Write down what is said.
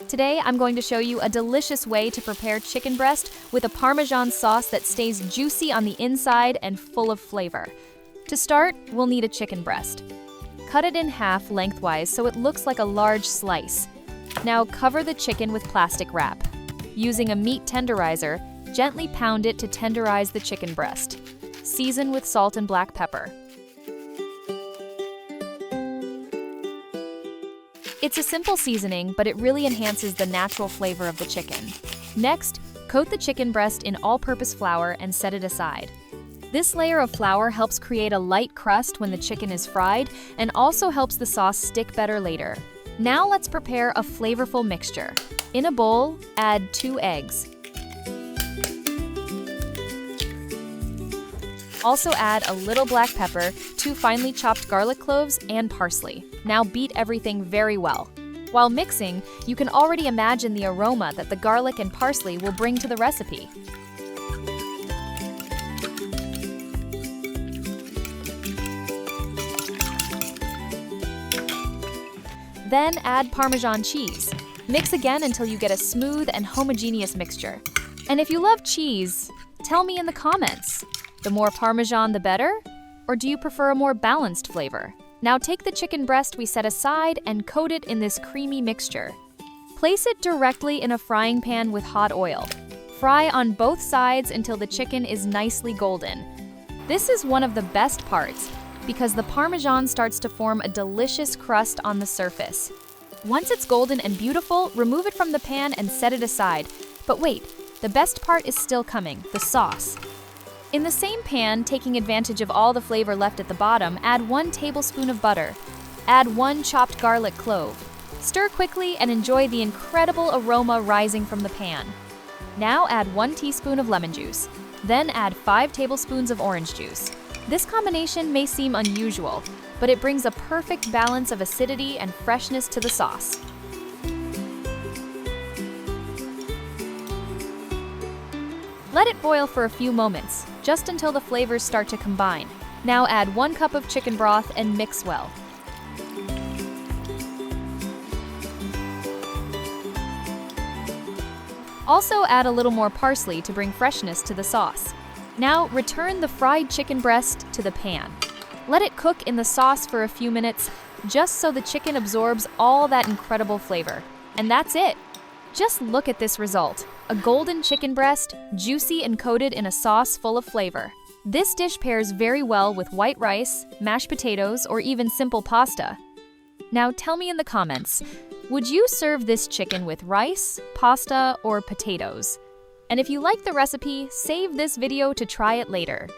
Today, I'm going to show you a delicious way to prepare chicken breast with a Parmesan sauce that stays juicy on the inside and full of flavor. To start, we'll need a chicken breast. Cut it in half lengthwise so it looks like a large slice. Now cover the chicken with plastic wrap. Using a meat tenderizer, gently pound it to tenderize the chicken breast. Season with salt and black pepper. It's a simple seasoning, but it really enhances the natural flavor of the chicken. Next, coat the chicken breast in all-purpose flour and set it aside. This layer of flour helps create a light crust when the chicken is fried and also helps the sauce stick better later. Now let's prepare a flavorful mixture. In a bowl, add 2 eggs. Also add a little black pepper, 2 finely chopped garlic cloves, and parsley. Now beat everything very well. While mixing, you can already imagine the aroma that the garlic and parsley will bring to the recipe. Then add Parmesan cheese. Mix again until you get a smooth and homogeneous mixture. And if you love cheese, tell me in the comments. The more Parmesan, the better? Or do you prefer a more balanced flavor? Now take the chicken breast we set aside and coat it in this creamy mixture. Place it directly in a frying pan with hot oil. Fry on both sides until the chicken is nicely golden. This is one of the best parts because the Parmesan starts to form a delicious crust on the surface. Once it's golden and beautiful, remove it from the pan and set it aside. But wait, the best part is still coming, the sauce. In the same pan, taking advantage of all the flavor left at the bottom, add 1 tablespoon of butter. Add 1 chopped garlic clove. Stir quickly and enjoy the incredible aroma rising from the pan. Now add 1 teaspoon of lemon juice. Then add 5 tablespoons of orange juice. This combination may seem unusual, but it brings a perfect balance of acidity and freshness to the sauce. Let it boil for a few moments, just until the flavors start to combine. Now add 1 cup of chicken broth and mix well. Also add a little more parsley to bring freshness to the sauce. Now return the fried chicken breast to the pan. Let it cook in the sauce for a few minutes, just so the chicken absorbs all that incredible flavor. And that's it! Just look at this result. A golden chicken breast, juicy and coated in a sauce full of flavor. This dish pairs very well with white rice, mashed potatoes, or even simple pasta. Now tell me in the comments, would you serve this chicken with rice, pasta, or potatoes? And if you like the recipe, save this video to try it later.